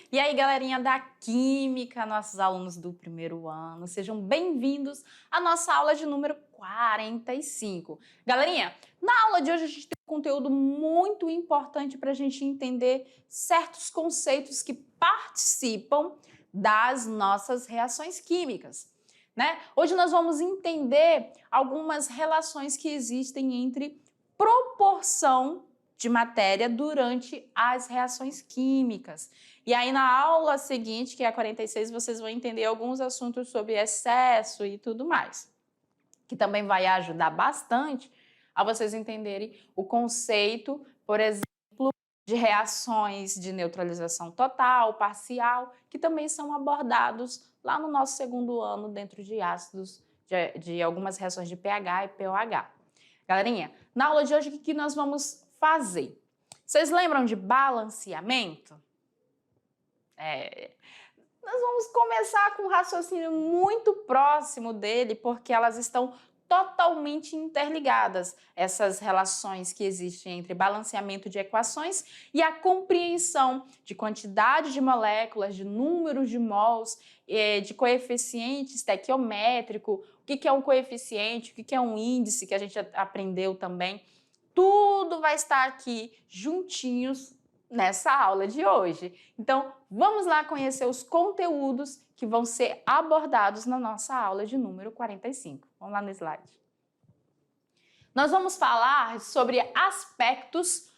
E aí, galerinha da Química, nossos alunos do primeiro ano, sejam bem-vindos à nossa aula de número 45. Galerinha, na aula de hoje a gente tem um conteúdo muito importante para a gente entender certos conceitos que participam das nossas reações químicas, né? Hoje nós vamos entender algumas relações que existem entre proporção de matéria durante as reações químicas. E aí na aula seguinte, que é a 46, vocês vão entender alguns assuntos sobre excesso e tudo mais, que também vai ajudar bastante a vocês entenderem o conceito, por exemplo, de reações de neutralização total, parcial, que também são abordados lá no nosso segundo ano dentro de ácidos, de algumas reações de pH e pOH. Galerinha, na aula de hoje o que nós vamos fazer? Vocês lembram de balanceamento? Nós vamos começar com um raciocínio muito próximo dele, porque elas estão totalmente interligadas, essas relações que existem entre balanceamento de equações e a compreensão de quantidade de moléculas, de números de mols, de coeficiente estequiométrico, o que é um coeficiente, o que é um índice, que a gente aprendeu também. Tudo vai estar aqui juntinhos nessa aula de hoje. Então, vamos lá conhecer os conteúdos que vão ser abordados na nossa aula de número 45. Vamos lá no slide. Nós vamos falar sobre aspectos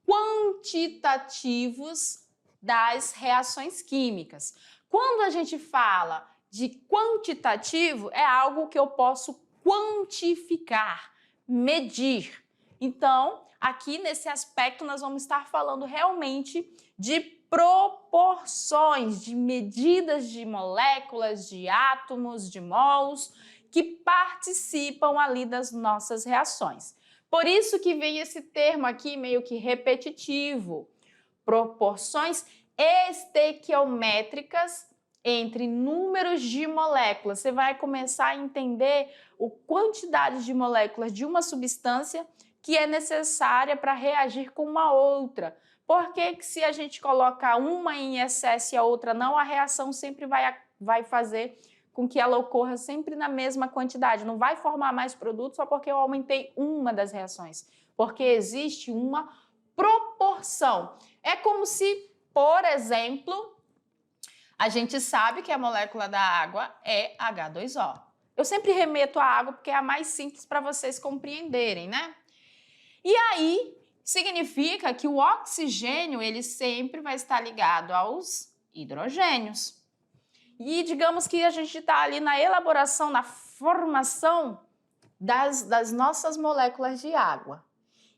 quantitativos das reações químicas. Quando a gente fala de quantitativo, é algo que eu posso quantificar, medir. Então, aqui nesse aspecto nós vamos estar falando realmente de proporções, de medidas de moléculas, de átomos, de mols, que participam ali das nossas reações. Por isso que vem esse termo aqui meio que repetitivo, proporções estequiométricas entre números de moléculas. Você vai começar a entender a quantidade de moléculas de uma substância que é necessária para reagir com uma outra. Porque se a gente colocar uma em excesso e a outra não, a reação sempre vai fazer com que ela ocorra sempre na mesma quantidade. Não vai formar mais produto só porque eu aumentei uma das reações. Porque existe uma proporção. É como se, por exemplo, a gente sabe que a molécula da água é H2O. Eu sempre remeto à água porque é a mais simples para vocês compreenderem, né? E aí, significa que o oxigênio, ele sempre vai estar ligado aos hidrogênios. E digamos que a gente está ali na elaboração, na formação das nossas moléculas de água.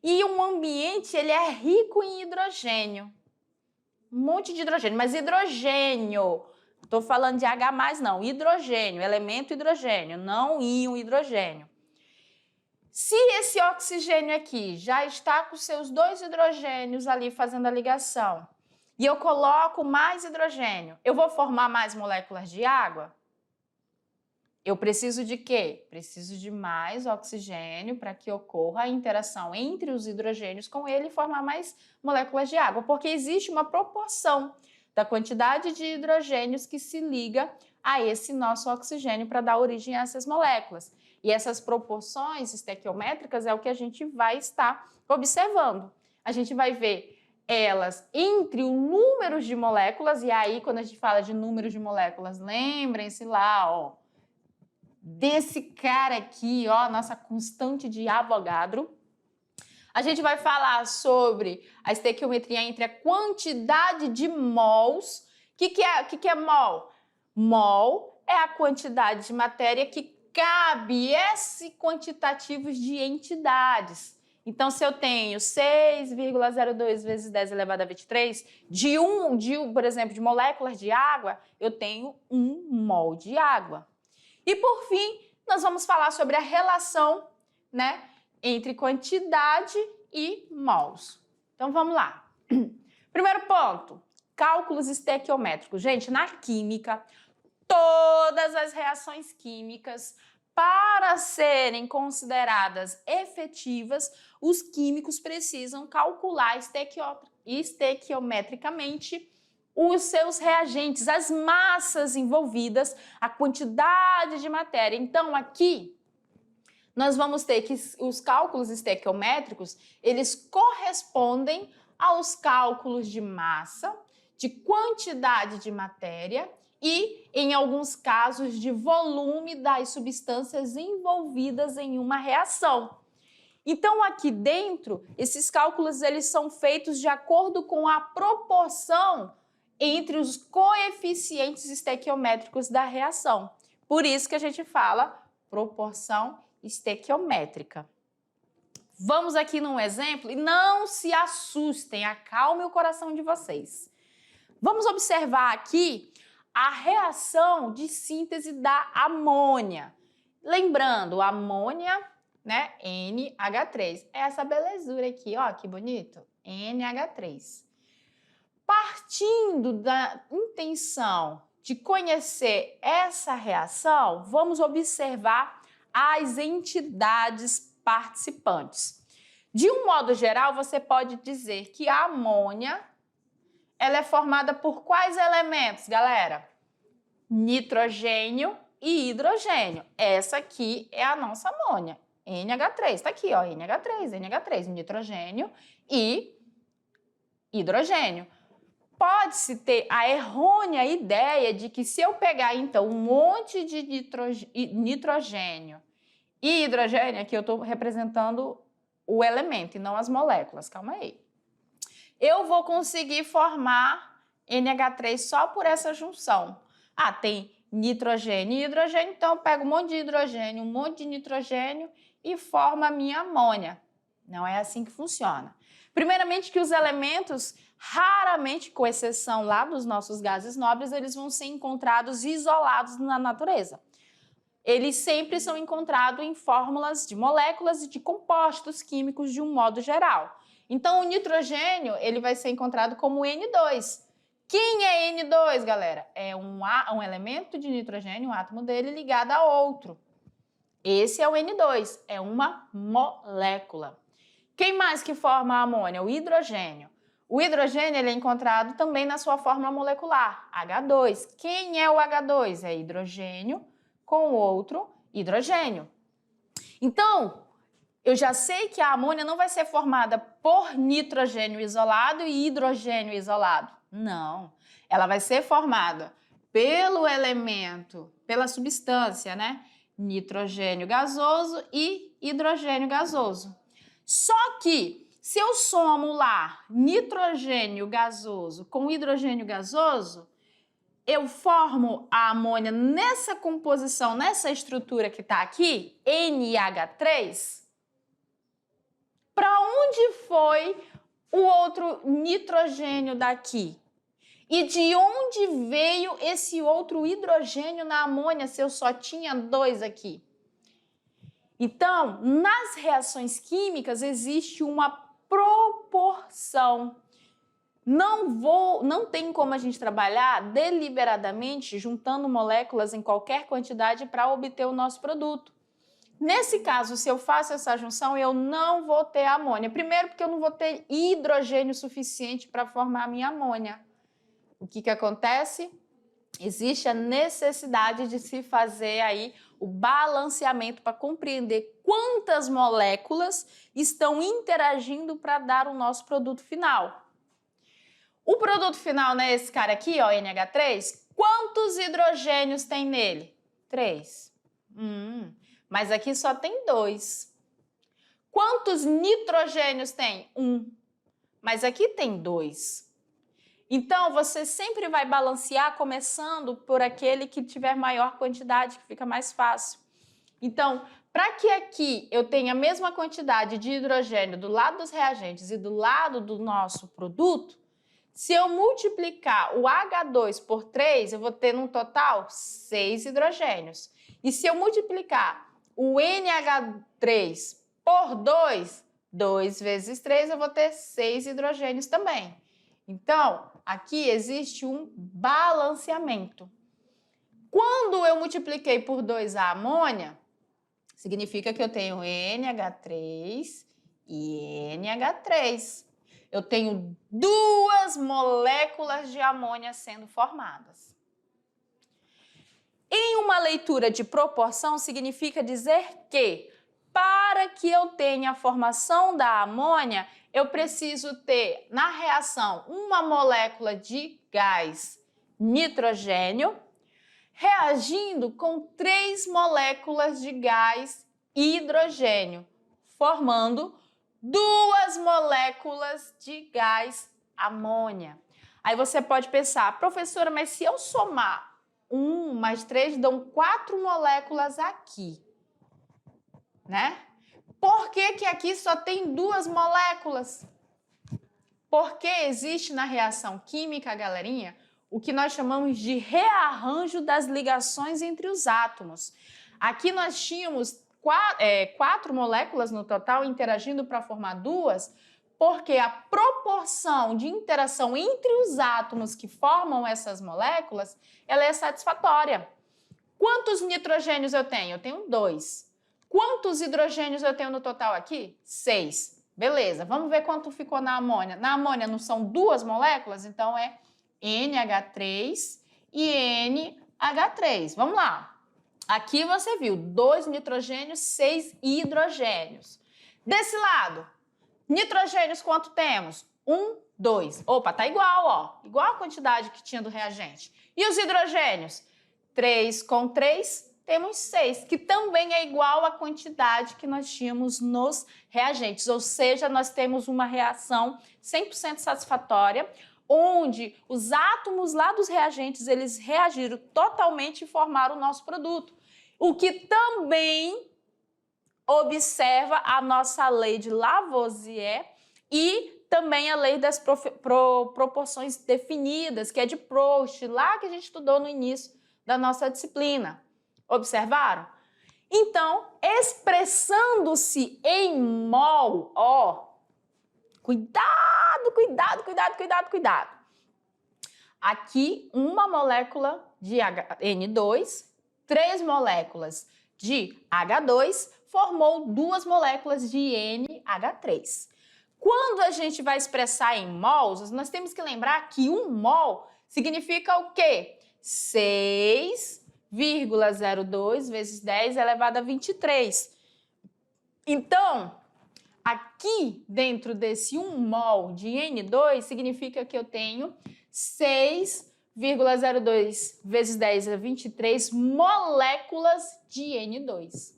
E um ambiente, ele é rico em hidrogênio. Um monte de hidrogênio, mas hidrogênio, estou falando de H+, não, hidrogênio, elemento hidrogênio, não íon hidrogênio. Se esse oxigênio aqui já está com seus dois hidrogênios ali fazendo a ligação e eu coloco mais hidrogênio, eu vou formar mais moléculas de água? Eu preciso de quê? Preciso de mais oxigênio para que ocorra a interação entre os hidrogênios com ele e formar mais moléculas de água, porque existe uma proporção da quantidade de hidrogênios que se liga a esse nosso oxigênio para dar origem a essas moléculas. E essas proporções estequiométricas é o que a gente vai estar observando. A gente vai ver elas entre o número de moléculas, e aí quando a gente fala de números de moléculas, lembrem-se lá, ó, desse cara aqui, ó, nossa constante de Avogadro. A gente vai falar sobre a estequiometria entre a quantidade de mols. O que é mol? Mol é a quantidade de matéria que cabe S quantitativos de entidades. Então, se eu tenho 6,02 vezes 10 elevado a 23, por exemplo, de moléculas de água, eu tenho 1 mol de água. E, por fim, nós vamos falar sobre a relação, né, entre quantidade e mols. Então, vamos lá. Primeiro ponto, cálculos estequiométricos. Gente, na química, todas as reações químicas, para serem consideradas efetivas, os químicos precisam calcular estequiometricamente os seus reagentes, as massas envolvidas, a quantidade de matéria. Então, aqui, nós vamos ter que os cálculos estequiométricos, eles correspondem aos cálculos de massa, de quantidade de matéria e, em alguns casos, de volume das substâncias envolvidas em uma reação. Então, aqui dentro, esses cálculos eles são feitos de acordo com a proporção entre os coeficientes estequiométricos da reação. Por isso que a gente fala proporção estequiométrica. Vamos aqui num exemplo e não se assustem, acalme o coração de vocês. Vamos observar aqui a reação de síntese da amônia. Lembrando, amônia, né, NH3. É essa belezura aqui, ó, que bonito, NH3. Partindo da intenção de conhecer essa reação, vamos observar as entidades participantes. De um modo geral, você pode dizer que a amônia, ela é formada por quais elementos, galera? Nitrogênio e hidrogênio. Essa aqui é a nossa amônia. NH3, tá aqui, ó, NH3, nitrogênio e hidrogênio. Pode-se ter a errônea ideia de que se eu pegar, então, um monte de nitrogênio e hidrogênio, aqui eu estou representando o elemento e não as moléculas, calma aí. Eu vou conseguir formar NH3 só por essa junção. Ah, tem nitrogênio e hidrogênio, então eu pego um monte de hidrogênio, um monte de nitrogênio e formo a minha amônia. Não é assim que funciona. Primeiramente que os elementos, raramente, com exceção lá dos nossos gases nobres, eles vão ser encontrados isolados na natureza. Eles sempre são encontrados em fórmulas de moléculas e de compostos químicos de um modo geral. Então, o nitrogênio, ele vai ser encontrado como N2. Quem é N2, galera? É um elemento de nitrogênio, um átomo dele ligado a outro. Esse é o N2, é uma molécula. Quem mais que forma a amônia? O hidrogênio. O hidrogênio ele é encontrado também na sua fórmula molecular, H2. Quem é o H2? É hidrogênio com outro hidrogênio. Então, eu já sei que a amônia não vai ser formada por nitrogênio isolado e hidrogênio isolado. Não, ela vai ser formada pelo elemento, pela substância, né? Nitrogênio gasoso e hidrogênio gasoso. Só que, se eu somo lá nitrogênio gasoso com hidrogênio gasoso, eu formo a amônia nessa composição, nessa estrutura que está aqui, NH3. Para onde foi o outro nitrogênio daqui? E de onde veio esse outro hidrogênio na amônia se eu só tinha 2 aqui? Então, nas reações químicas existe uma proporção. Não tem como a gente trabalhar deliberadamente juntando moléculas em qualquer quantidade para obter o nosso produto. Nesse caso, se eu faço essa junção, eu não vou ter amônia. Primeiro, porque eu não vou ter hidrogênio suficiente para formar a minha amônia. O que acontece? Existe a necessidade de se fazer aí o balanceamento para compreender quantas moléculas estão interagindo para dar o nosso produto final. O produto final, né, esse cara aqui, ó, NH3, quantos hidrogênios tem nele? 3. Mas aqui só tem 2. Quantos nitrogênios tem? 1. Mas aqui tem 2. Então, você sempre vai balancear começando por aquele que tiver maior quantidade, que fica mais fácil. Então, para que aqui eu tenha a mesma quantidade de hidrogênio do lado dos reagentes e do lado do nosso produto, se eu multiplicar o H2 por 3, eu vou ter no total 6 hidrogênios. E se eu multiplicar o NH3 por 2, 2 vezes 3, eu vou ter 6 hidrogênios também. Então, aqui existe um balanceamento. Quando eu multipliquei por 2 a amônia, significa que eu tenho NH3 e NH3. Eu tenho 2 moléculas de amônia sendo formadas. Em uma leitura de proporção, significa dizer que, para que eu tenha a formação da amônia, eu preciso ter na reação uma molécula de gás nitrogênio reagindo com 3 moléculas de gás hidrogênio, formando 2 moléculas de gás amônia. Aí você pode pensar, professora, mas se eu somar 1 mais 3, dão 4 moléculas aqui, né? Por que que aqui só tem 2 moléculas? Porque existe na reação química, galerinha, o que nós chamamos de rearranjo das ligações entre os átomos. Aqui nós tínhamos 4 moléculas no total interagindo para formar 2, porque a proporção de interação entre os átomos que formam essas moléculas, ela é satisfatória. Quantos nitrogênios eu tenho? Eu tenho 2. Quantos hidrogênios eu tenho no total aqui? 6. Beleza, vamos ver quanto ficou na amônia. Na amônia não são 2 moléculas, então é NH3 e NH3. Vamos lá. Aqui você viu 2 nitrogênios, 6 hidrogênios. Desse lado, nitrogênios quanto temos? 1, 2. Opa, tá igual, ó. Igual a quantidade que tinha do reagente. E os hidrogênios? 3 com 3, temos 6, que também é igual à quantidade que nós tínhamos nos reagentes. Ou seja, nós temos uma reação 100% satisfatória, onde os átomos lá dos reagentes, eles reagiram totalmente e formaram o nosso produto. O que também observa a nossa lei de Lavoisier e também a lei das proporções definidas, que é de Proust, lá que a gente estudou no início da nossa disciplina. Observaram? Então, expressando-se em mol, ó, cuidado, cuidado, cuidado, cuidado, cuidado. Aqui, uma molécula de N2, 3 moléculas de H2, formou 2 moléculas de NH3. Quando a gente vai expressar em mols, nós temos que lembrar que 1 mol significa o quê? 6,02 vezes 10 elevado a 23. Então, aqui dentro desse 1 mol de N2, significa que eu tenho 6,02 vezes 10 a 23 moléculas de N2.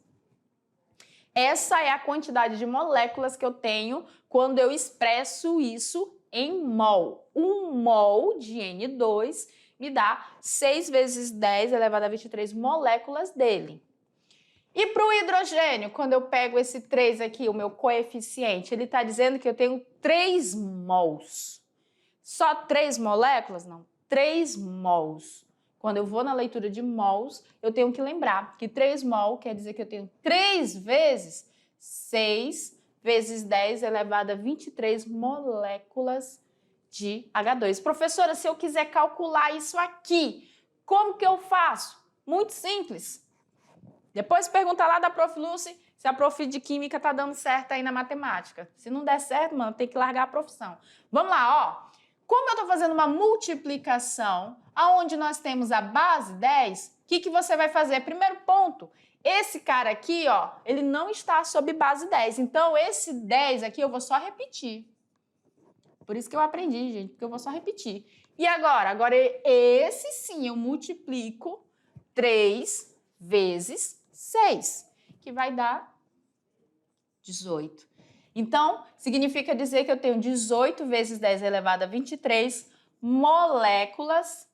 Essa é a quantidade de moléculas que eu tenho quando eu expresso isso em mol. 1 mol de N2 me dá 6 vezes 10 elevado a 23 moléculas dele. E para o hidrogênio, quando eu pego esse 3 aqui, o meu coeficiente, ele está dizendo que eu tenho 3 mols. Só 3 moléculas? Não, 3 mols. Quando eu vou na leitura de mols, eu tenho que lembrar que 3 mol quer dizer que eu tenho 3 vezes 6 vezes 10 elevado a 23 moléculas de H2. Professora, se eu quiser calcular isso aqui, como que eu faço? Muito simples. Depois pergunta lá da Prof. Lucy se a Prof. de Química está dando certo aí na matemática. Se não der certo, mano, tem que largar a profissão. Vamos lá, ó. Como eu estou fazendo uma multiplicação, onde nós temos a base 10, o que você vai fazer? Primeiro ponto, esse cara aqui, ó, ele não está sob base 10. Então, esse 10 aqui eu vou só repetir. Por isso que eu aprendi, gente, porque eu vou só repetir. E agora? Agora, esse sim, eu multiplico 3 vezes 6, que vai dar 18. Então, significa dizer que eu tenho 18 vezes 10 elevado a 23 moléculas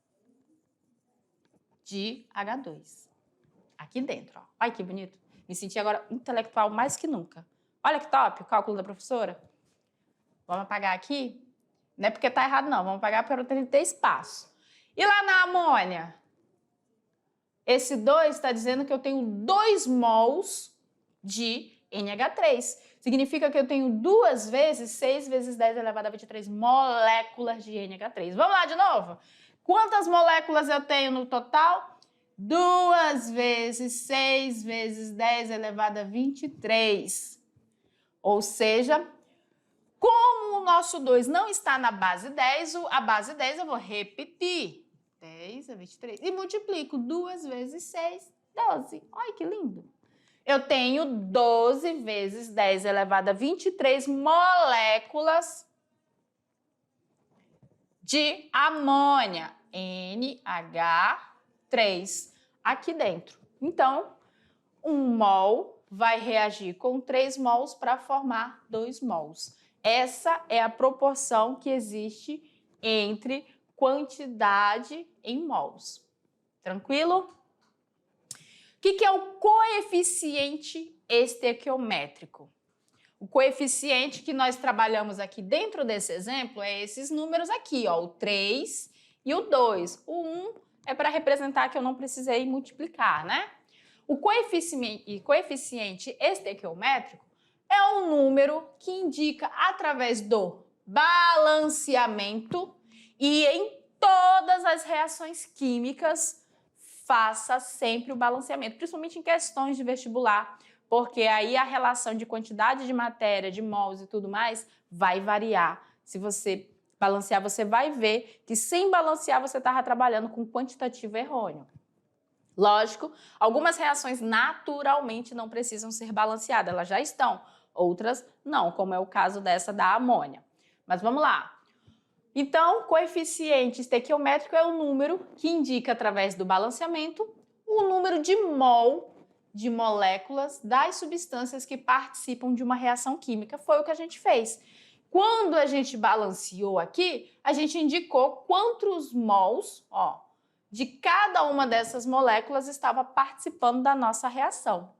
de H2. Aqui dentro, ó. Olha que bonito. Me senti agora intelectual mais que nunca. Olha que top o cálculo da professora. Vamos apagar aqui? Não é porque tá errado, não. Vamos apagar porque eu tenho que ter espaço. E lá na amônia? Esse 2 está dizendo que eu tenho 2 mols de NH3. Significa que eu tenho 2 vezes 6 vezes 10 elevado a 23 moléculas de NH3. Vamos lá de novo? Quantas moléculas eu tenho no total? 2 vezes 6 vezes 10 elevado a 23. Ou seja, como o nosso 2 não está na base 10, a base 10 eu vou repetir. 10 é 23. E multiplico 2 vezes 6, 12. Olha que lindo. Eu tenho 12 vezes 10 elevado a 23 moléculas de amônia, NH3, aqui dentro. Então, 1 mol vai reagir com 3 mols para formar 2 mols. Essa é a proporção que existe entre quantidade em mols. Tranquilo? O que é o coeficiente estequiométrico? O coeficiente que nós trabalhamos aqui dentro desse exemplo é esses números aqui, ó, o 3 e o 2. O 1 é para representar que eu não precisei multiplicar, né? O coeficiente estequiométrico é um número que indica através do balanceamento e em todas as reações químicas, faça sempre o balanceamento, principalmente em questões de vestibular, porque aí a relação de quantidade de matéria, de mols e tudo mais vai variar. Se você balancear, você vai ver que sem balancear você estava trabalhando com quantitativo errôneo. Lógico, algumas reações naturalmente não precisam ser balanceadas, elas já estão. Outras não, como é o caso dessa da amônia. Mas vamos lá. Então, coeficiente estequiométrico é o número que indica, através do balanceamento, o número de mol de moléculas das substâncias que participam de uma reação química. Foi o que a gente fez. Quando a gente balanceou aqui, a gente indicou quantos mols, ó, de cada uma dessas moléculas estava participando da nossa reação.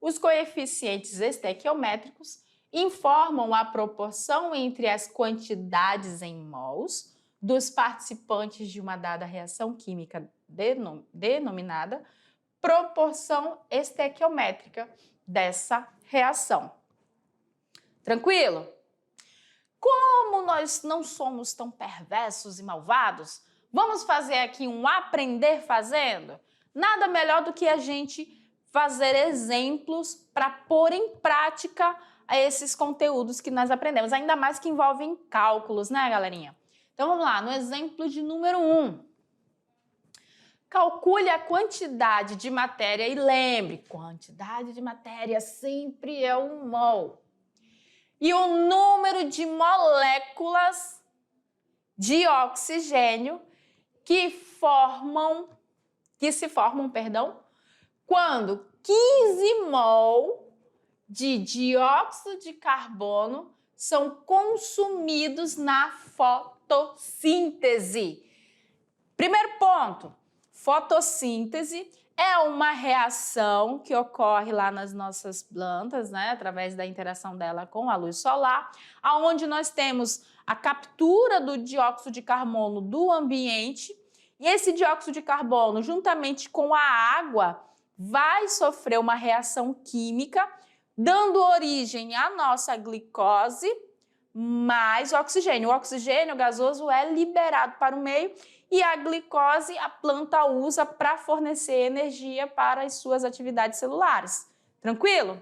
Os coeficientes estequiométricos informam a proporção entre as quantidades em mols dos participantes de uma dada reação química denominada proporção estequiométrica dessa reação. Tranquilo? Como nós não somos tão perversos e malvados, vamos fazer aqui um aprender fazendo? Nada melhor do que a gente fazer exemplos para pôr em prática esses conteúdos que nós aprendemos, ainda mais que envolvem cálculos, né, galerinha? Então, vamos lá, no exemplo de número 1. Calcule a quantidade de matéria e lembre, quantidade de matéria sempre é 1 mol. E o número de moléculas de oxigênio que se formam, quando 15 mol de dióxido de carbono são consumidos na fotossíntese. Primeiro ponto, fotossíntese é uma reação que ocorre lá nas nossas plantas, né, através da interação dela com a luz solar, onde nós temos a captura do dióxido de carbono do ambiente, e esse dióxido de carbono, juntamente com a água, vai sofrer uma reação química, dando origem à nossa glicose mais oxigênio. O oxigênio gasoso é liberado para o meio e a glicose a planta usa para fornecer energia para as suas atividades celulares. Tranquilo?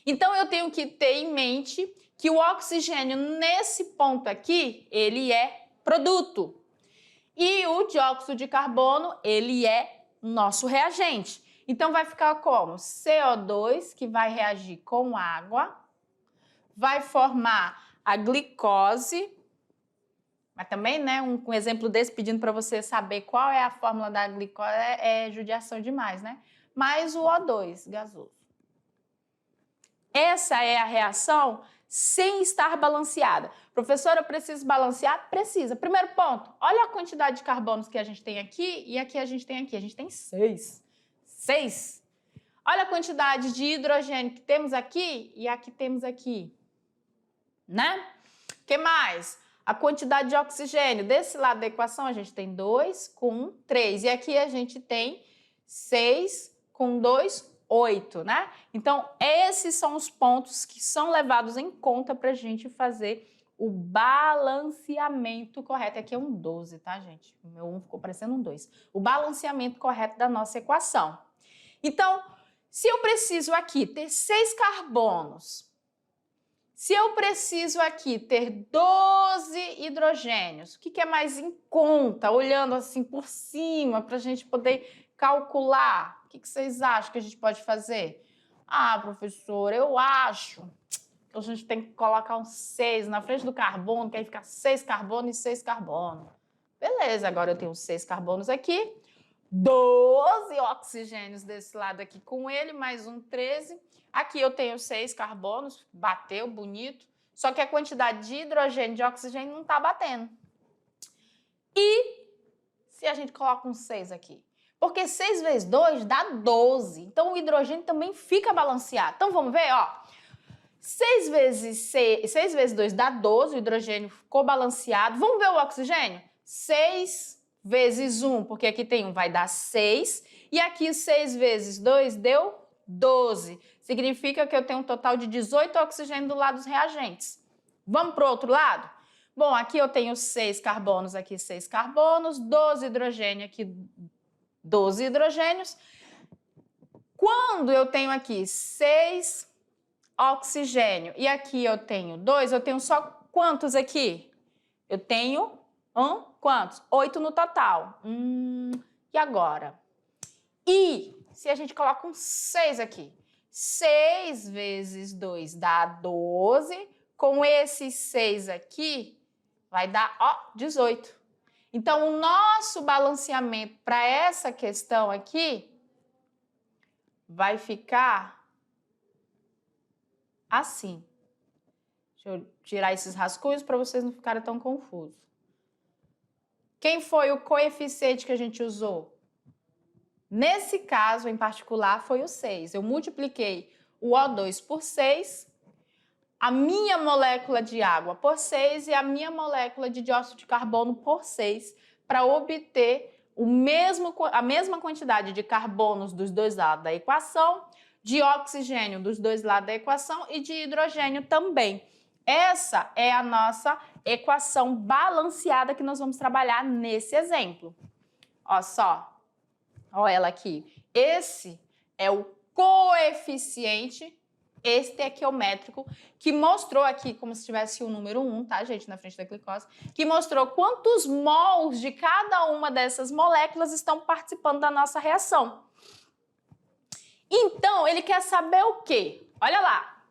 Então, eu tenho que ter em mente que o oxigênio, nesse ponto aqui, ele é produto. E o dióxido de carbono, ele é nosso reagente. Então, vai ficar como? CO2, que vai reagir com água, vai formar a glicose, mas também, né, um exemplo desse, pedindo para você saber qual é a fórmula da glicose, é judiação demais, né? Mais o O2 gasoso. Essa é a reação sem estar balanceada. Professora, eu preciso balancear? Precisa. Primeiro ponto, olha a quantidade de carbonos que a gente tem aqui e aqui a gente tem aqui. A gente tem 6. 6. Olha a quantidade de hidrogênio que temos aqui e aqui temos aqui. Né? O que mais? A quantidade de oxigênio. Desse lado da equação a gente tem 2 com 3. E aqui a gente tem 6 com 2, 8, né? Então, esses são os pontos que são levados em conta para a gente fazer o balanceamento correto. Aqui é um 12, tá, gente? O meu 1 ficou parecendo um 2. O balanceamento correto da nossa equação. Então, se eu preciso aqui ter 6 carbonos, Se eu preciso aqui ter 12 hidrogênios, o que é mais em conta, olhando assim por cima, para a gente poder calcular? O que vocês acham que a gente pode fazer? Ah, professor, eu acho que a gente tem que colocar um 6 na frente do carbono, que aí fica 6 carbono e 6 carbono. Beleza, agora eu tenho 6 carbonos aqui, 12 oxigênios desse lado aqui com ele, mais um 13. Aqui eu tenho 6 carbonos, bateu, bonito. Só que a quantidade de hidrogênio e de oxigênio não está batendo. E se a gente coloca um 6 aqui? Porque 6 vezes 2 dá 12. Então o hidrogênio também fica balanceado. Então vamos ver, ó. 6 vezes 2 dá 12, o hidrogênio ficou balanceado. Vamos ver o oxigênio? 6 vezes 1, porque aqui tem 1, vai dar 6. E aqui 6 vezes 2 deu 12. Significa que eu tenho um total de 18 oxigênio do lado dos reagentes. Vamos para o outro lado? Bom, aqui eu tenho 6 carbonos, aqui 6 carbonos, 12 hidrogênio, aqui 12 hidrogênios. Quando eu tenho aqui 6 oxigênio e aqui eu tenho 2, eu tenho só quantos aqui? Eu tenho quantos? 8 no total. E agora? E se a gente coloca um 6 aqui? 6 vezes 2 dá 12. Com esse 6 aqui, vai dar, ó, 18. Então, o nosso balanceamento para essa questão aqui vai ficar assim. Deixa eu tirar esses rascunhos para vocês não ficarem tão confusos. Quem foi o coeficiente que a gente usou? Nesse caso, em particular, foi o 6. Eu multipliquei o O2 por 6, a minha molécula de água por 6 e a minha molécula de dióxido de carbono por 6, para obter a mesma quantidade de carbonos dos dois lados da equação, de oxigênio dos dois lados da equação e de hidrogênio também. Essa é a nossa equação balanceada que nós vamos trabalhar nesse exemplo. Ó só. Olha ela aqui. Esse é o coeficiente estequiométrico que mostrou aqui, como se tivesse o número 1, tá, gente, na frente da glicose, que mostrou quantos mols de cada uma dessas moléculas estão participando da nossa reação. Então, ele quer saber o quê? Olha lá.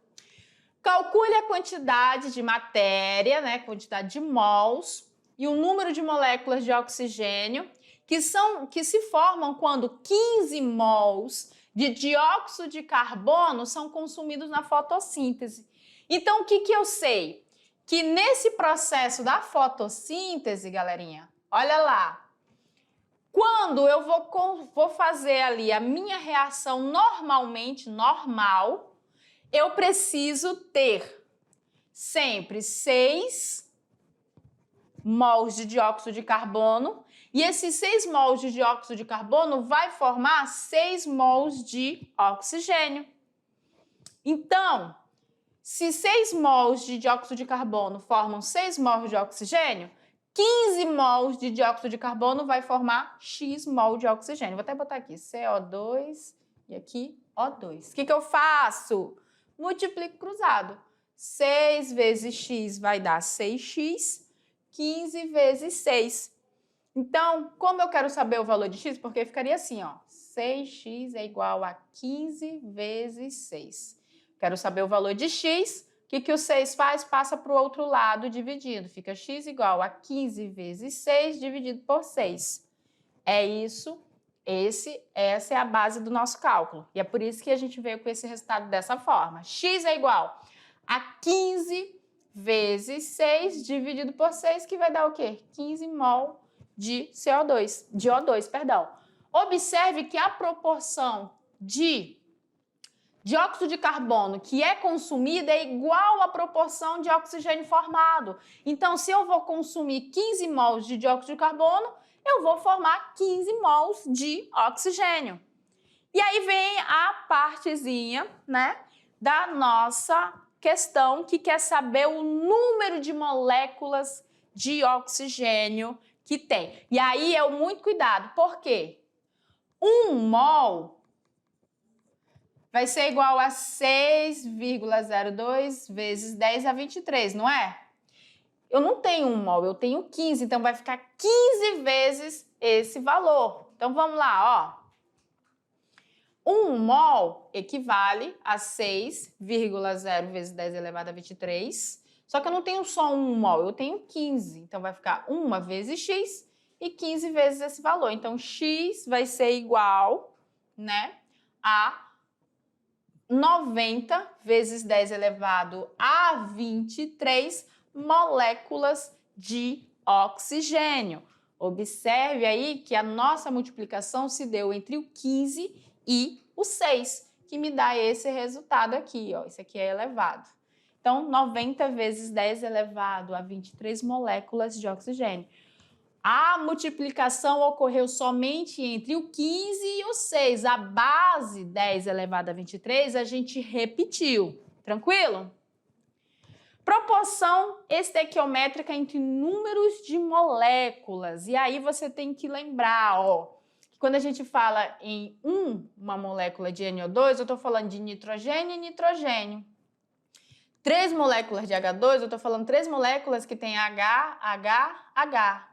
Calcule a quantidade de matéria, né, quantidade de mols e o número de moléculas de oxigênio que se formam quando 15 mols de dióxido de carbono são consumidos na fotossíntese. Então, o que eu sei? Que nesse processo da fotossíntese, galerinha, olha lá, quando eu vou fazer ali a minha reação normalmente, normal, eu preciso ter sempre 6 mols de dióxido de carbono. E esses 6 mols de dióxido de carbono vai formar 6 mols de oxigênio. Então, se 6 mols de dióxido de carbono formam 6 mols de oxigênio, 15 mols de dióxido de carbono vai formar X mol de oxigênio. Vou até botar aqui CO2 e aqui O2. O que eu faço? Multiplico cruzado. 6 vezes X vai dar 6X, 15 vezes 6. Então, como eu quero saber o valor de x, porque ficaria assim, ó, 6x é igual a 15 vezes 6. Quero saber o valor de x, o que o 6 faz? Passa para o outro lado dividindo. Fica x igual a 15 vezes 6 dividido por 6. É isso, essa é a base do nosso cálculo. E é por isso que a gente veio com esse resultado dessa forma. X é igual a 15 vezes 6 dividido por 6, que vai dar o quê? 15 mol de O2, perdão. Observe que a proporção de dióxido de carbono que é consumida é igual à proporção de oxigênio formado. Então, se eu vou consumir 15 mols de dióxido de carbono, eu vou formar 15 mols de oxigênio. E aí vem a partezinha, né, da nossa questão que quer saber o número de moléculas de oxigênio que tem. E aí muito cuidado, por quê? 1 mol vai ser igual a 6 6,02 vezes 10 a 23, não é? Eu não tenho 1 mol, eu tenho 15, então vai ficar 15 vezes esse valor. Então, vamos lá, ó. 1 mol equivale a 6,0 vezes 10 elevado a 23. Só que eu não tenho só 1 mol, eu tenho 15. Então, vai ficar 1 vezes x e 15 vezes esse valor. Então, x vai ser igual, né, a 90 vezes 10 elevado a 23 moléculas de oxigênio. Observe aí que a nossa multiplicação se deu entre o 15 e o 6, que me dá esse resultado aqui, ó. Esse aqui é elevado. Então, 90 vezes 10 elevado a 23 moléculas de oxigênio. A multiplicação ocorreu somente entre o 15 e o 6. A base 10 elevado a 23 a gente repetiu. Tranquilo? Proporção estequiométrica entre números de moléculas. E aí você tem que lembrar, ó, que quando a gente fala em uma molécula de NO2, eu estou falando de nitrogênio e nitrogênio. 3 moléculas de H2, eu estou falando 3 moléculas que tem H, H, H.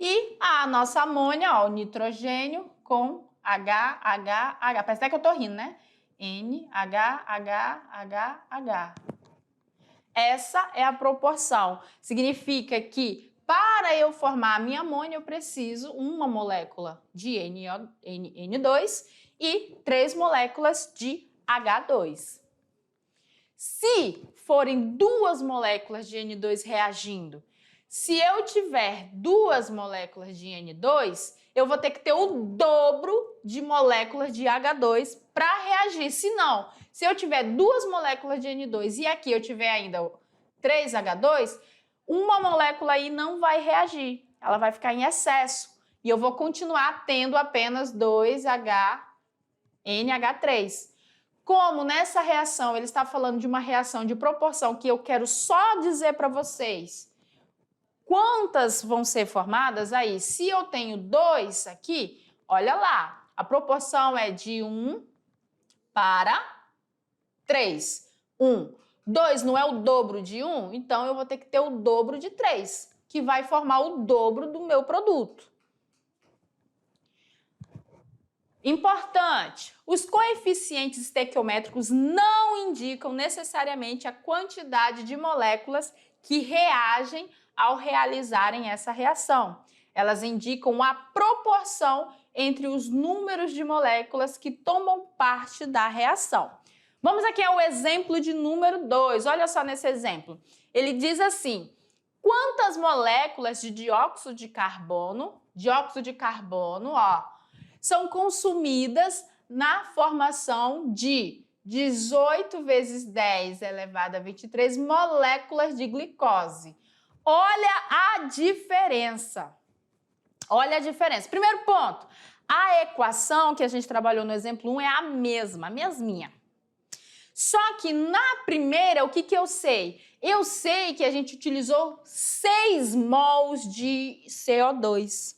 E a nossa amônia, ó, o nitrogênio com H, H, H. Parece até que eu estou rindo, né? N, H, H, H, H. Essa é a proporção. Significa que para eu formar a minha amônia, eu preciso uma molécula de N2 e 3 moléculas de H2. Se forem 2 moléculas de N2 reagindo, se eu tiver 2 moléculas de N2, eu vou ter que ter o dobro de moléculas de H2 para reagir. Se não, se eu tiver 2 moléculas de N2 e aqui eu tiver ainda 3 H2, uma molécula aí não vai reagir. Ela vai ficar em excesso. E eu vou continuar tendo apenas 2NH3. Como nessa reação ele está falando de uma reação de proporção que eu quero só dizer para vocês quantas vão ser formadas aí. Se eu tenho 2 aqui, olha lá, a proporção é de 1 para 3. 2 não é o dobro de 1, então eu vou ter que ter o dobro de 3, que vai formar o dobro do meu produto. Importante, os coeficientes estequiométricos não indicam necessariamente a quantidade de moléculas que reagem ao realizarem essa reação. Elas indicam a proporção entre os números de moléculas que tomam parte da reação. Vamos aqui ao exemplo de número 2. Olha só nesse exemplo. Ele diz assim: quantas moléculas de dióxido de carbono, ó, são consumidas na formação de 18 vezes 10 elevado a 23 moléculas de glicose. Olha a diferença. Olha a diferença. Primeiro ponto, a equação que a gente trabalhou no exemplo 1 é a mesminha. Só que na primeira, o que eu sei? Eu sei que a gente utilizou 6 mols de CO2.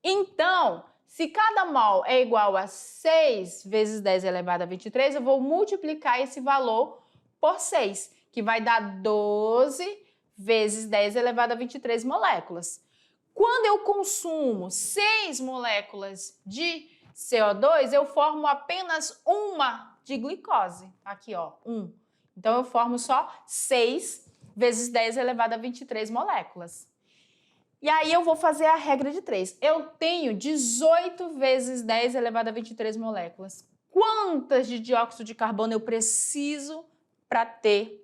Então, se cada mol é igual a 6 vezes 10 elevado a 23, eu vou multiplicar esse valor por 6, que vai dar 12 vezes 10 elevado a 23 moléculas. Quando eu consumo 6 moléculas de CO2, eu formo apenas uma de glicose. Aqui, ó, 1. Então, eu formo só 6 vezes 10 elevado a 23 moléculas. E aí, eu vou fazer a regra de 3. Eu tenho 18 vezes 10 elevado a 23 moléculas. Quantas de dióxido de carbono eu preciso para ter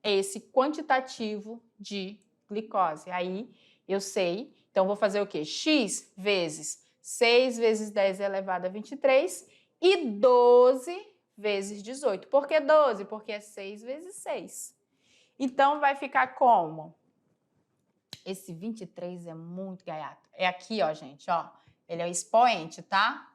esse quantitativo de glicose? Aí, eu sei. Então, vou fazer o quê? X vezes 6 vezes 10 elevado a 23 e 12 vezes 18. Por que 12? Porque é 6 vezes 6. Então, vai ficar como? Esse 23 é muito gaiato. É aqui, ó, gente, ó. Ele é o expoente, tá?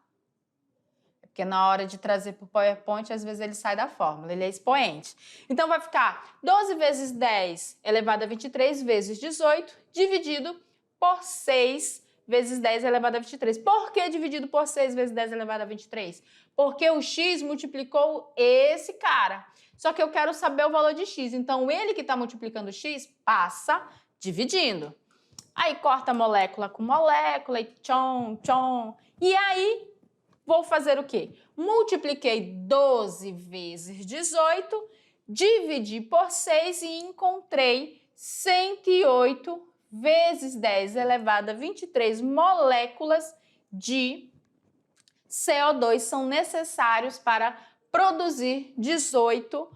Porque na hora de trazer para o PowerPoint, às vezes ele sai da fórmula. Ele é expoente. Então, vai ficar 12 vezes 10 elevado a 23 vezes 18, dividido por 6 vezes 10 elevado a 23. Por que dividido por 6 vezes 10 elevado a 23? Porque o x multiplicou esse cara. Só que eu quero saber o valor de x. Então, ele que está multiplicando x passa dividindo. Aí, corta molécula com molécula e tchom, tchom. E aí, vou fazer o quê? Multipliquei 12 vezes 18, dividi por 6 e encontrei 108 vezes 10 elevado a 23 moléculas de CO2 são necessários para produzir 18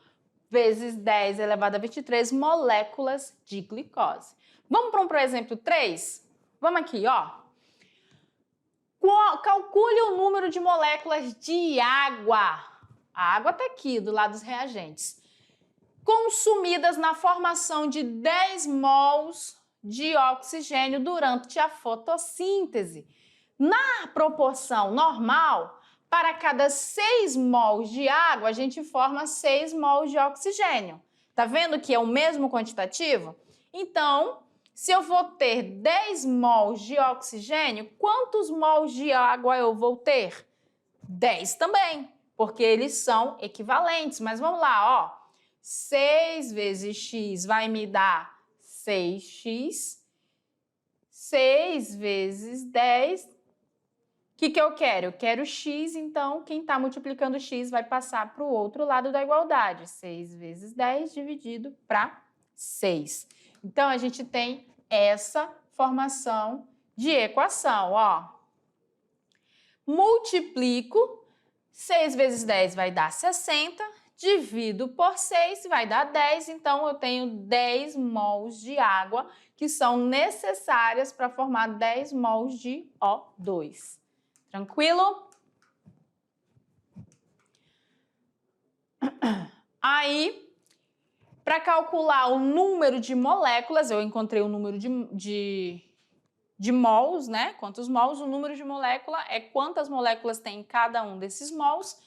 vezes 10 elevado a 23 moléculas de glicose. Vamos para o exemplo 3? Vamos aqui, ó. Calcule o número de moléculas de água. A água está aqui, do lado dos reagentes. Consumidas na formação de 10 mols de oxigênio durante a fotossíntese. Na proporção normal, para cada 6 mols de água, a gente forma 6 mols de oxigênio. Tá vendo que é o mesmo quantitativo? Então, se eu vou ter 10 mols de oxigênio, quantos mols de água eu vou ter? 10 também, porque eles são equivalentes. Mas vamos lá, ó. 6 vezes x vai me dar 6x. 6 vezes 10. O que eu quero? Eu quero x, então quem está multiplicando x vai passar para o outro lado da igualdade. 6 vezes 10 dividido para 6. Então, a gente tem essa formação de equação, ó. Multiplico, 6 vezes 10 vai dar 60, divido por 6 vai dar 10, então eu tenho 10 mols de água que são necessárias para formar 10 mols de O2. Tranquilo? Aí, para calcular o número de moléculas, eu encontrei o número de mols, né? Quantos mols? O número de molécula é quantas moléculas tem em cada um desses mols.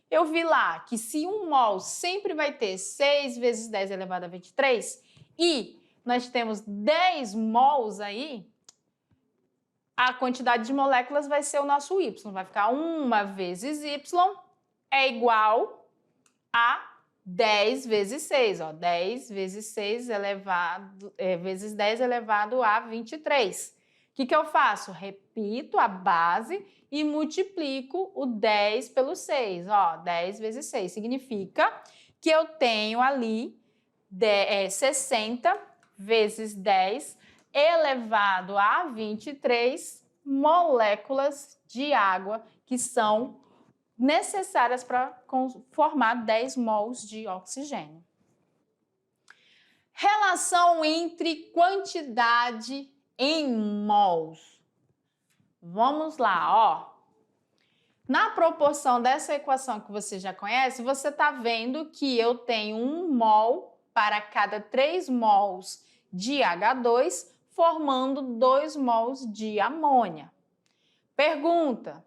Eu vi lá que se um mol sempre vai ter 6 vezes 10 elevado a 23 e nós temos 10 mols aí, a quantidade de moléculas vai ser o nosso y. Vai ficar 1 vezes y é igual a 10 vezes 6, ó, 10 vezes 6 vezes 10 elevado a 23. O que eu faço? Repito a base e multiplico o 10 pelo 6, ó, 10 vezes 6. Significa que eu tenho ali 60 vezes 10 elevado a 23 moléculas de água que são necessárias para formar 10 mols de oxigênio. Relação entre quantidade em mols. Vamos lá, ó. Na proporção dessa equação que você já conhece, você está vendo que eu tenho 1 mol para cada 3 mols de H2, formando 2 mols de amônia. Pergunta: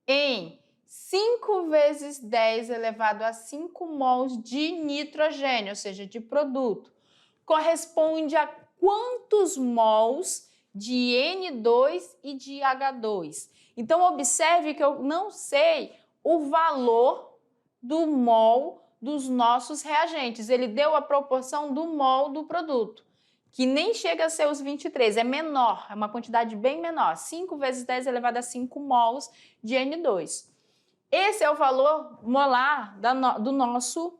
em 5 vezes 10 elevado a 5 mols de nitrogênio, ou seja, de produto, corresponde a quantos mols de N2 e de H2? Então, observe que eu não sei o valor do mol dos nossos reagentes. Ele deu a proporção do mol do produto, que nem chega a ser os 23, é menor, é uma quantidade bem menor, 5 vezes 10 elevado a 5 mols de N2. Esse é o valor molar do nosso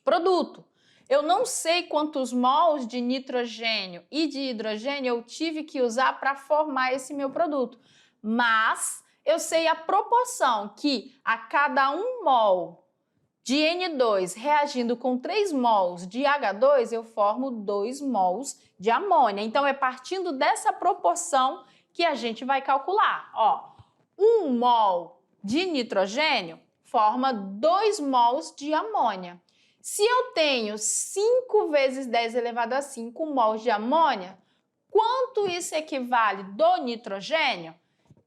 produto. Eu não sei quantos mols de nitrogênio e de hidrogênio eu tive que usar para formar esse meu produto, mas eu sei a proporção que a cada 1 mol de N2 reagindo com 3 mols de H2, eu formo 2 mols de amônia. Então, é partindo dessa proporção que a gente vai calcular. Ó, 1 mol de nitrogênio forma 2 mols de amônia. Se eu tenho 5 vezes 10 elevado a 5 mols de amônia, quanto isso equivale do nitrogênio?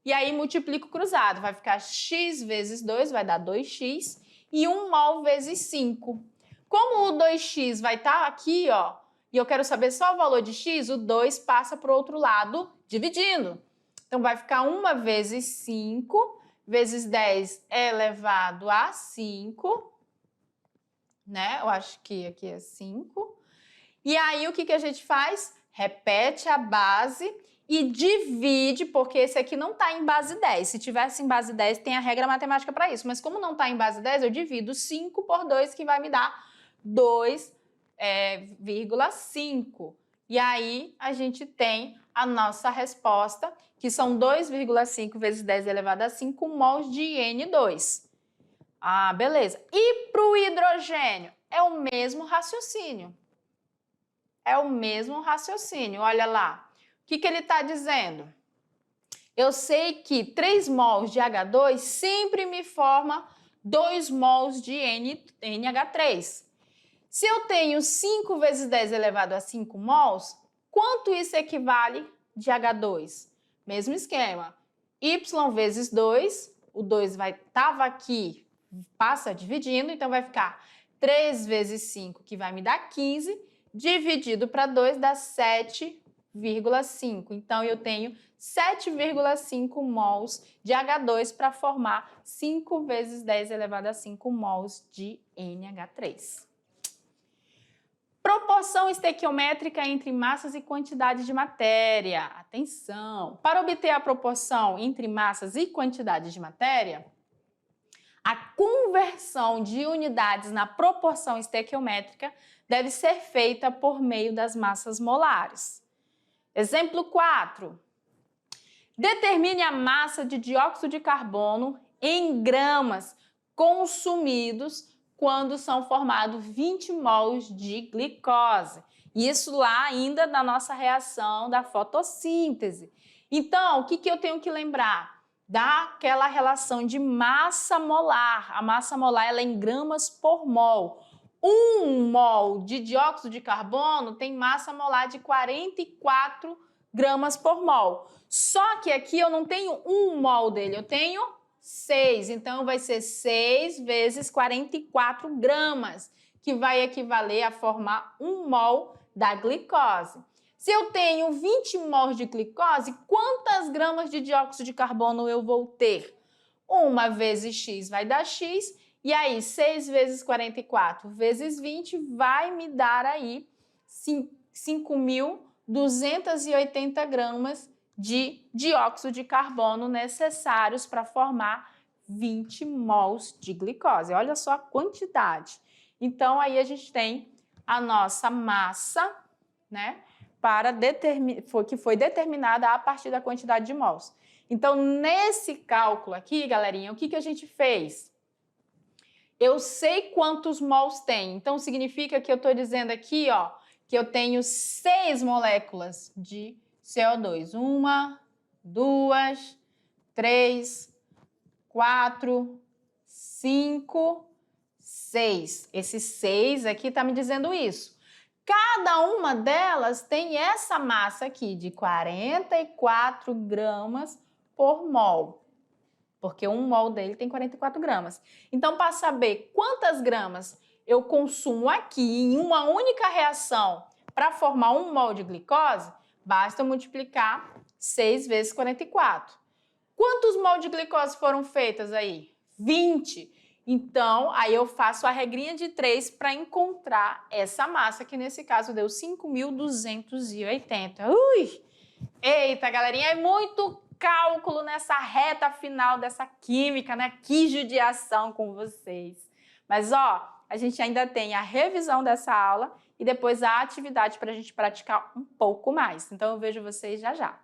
E aí multiplico cruzado, vai ficar x vezes 2, vai dar 2x, e 1 mol vezes 5. Como o 2x vai estar aqui, ó, e eu quero saber só o valor de x, o 2 passa para o outro lado dividindo. Então, vai ficar 1 vezes 5 vezes 10 elevado a 5, né? Eu acho que aqui é 5. E aí, o que a gente faz? Repete a base e divide, porque esse aqui não está em base 10. Se tivesse em base 10, tem a regra matemática para isso. Mas como não está em base 10, eu divido 5 por 2, que vai me dar 2,5. E aí, a gente tem a nossa resposta, que são 2,5 vezes 10 elevado a 5 mols de N2. Ah, beleza. E para o hidrogênio? É o mesmo raciocínio. É o mesmo raciocínio, olha lá. O que ele está dizendo? Eu sei que 3 mols de H2 sempre me forma 2 mols de NH3. Se eu tenho 5 vezes 10 elevado a 5 mols, quanto isso equivale de H2? Mesmo esquema. Y vezes 2, o 2 estava aqui, passa dividindo, então vai ficar 3 vezes 5, que vai me dar 15, dividido para 2 dá 7,5. Então, eu tenho 7,5 mols de H2 para formar 5 vezes 10 elevado a 5 mols de NH3. Proporção estequiométrica entre massas e quantidade de matéria. Atenção! Para obter a proporção entre massas e quantidade de matéria, a conversão de unidades na proporção estequiométrica deve ser feita por meio das massas molares. Exemplo 4. Determine a massa de dióxido de carbono em gramas consumidos quando são formados 20 mols de glicose. Isso lá ainda da nossa reação da fotossíntese. Então, o que eu tenho que lembrar? Daquela relação de massa molar. A massa molar ela é em gramas por mol. 1 mol de dióxido de carbono tem massa molar de 44 gramas por mol. Só que aqui eu não tenho 1 mol dele, eu tenho 6. Então, vai ser 6 vezes 44 gramas, que vai equivaler a formar 1 mol da glicose. Se eu tenho 20 mols de glicose, quantas gramas de dióxido de carbono eu vou ter? 1 vezes x vai dar x, e aí 6 vezes 44 vezes 20 vai me dar aí 5.280 gramas de dióxido de carbono necessários para formar 20 mols de glicose. Olha só a quantidade. Então, aí a gente tem a nossa massa, né? Que foi determinada a partir da quantidade de mols. Então, nesse cálculo aqui, galerinha, o que a gente fez? Eu sei quantos mols tem. Então, significa que eu estou dizendo aqui, ó, que eu tenho 6 moléculas de CO2. 1, 2, 3, 4, 5, 6. Esse 6 aqui está me dizendo isso. Cada uma delas tem essa massa aqui de 44 gramas por mol, porque 1 mol dele tem 44 gramas. Então, para saber quantas gramas eu consumo aqui em uma única reação para formar 1 mol de glicose, basta multiplicar 6 vezes 44. Quantos mol de glicose foram feitas aí? 20. Então, aí eu faço a regrinha de 3 para encontrar essa massa, que nesse caso deu 5.280. Ui! Eita, galerinha, é muito cálculo nessa reta final dessa química, né? Que judiação com vocês. Mas, ó, a gente ainda tem a revisão dessa aula e depois a atividade para a gente praticar um pouco mais. Então, eu vejo vocês já já.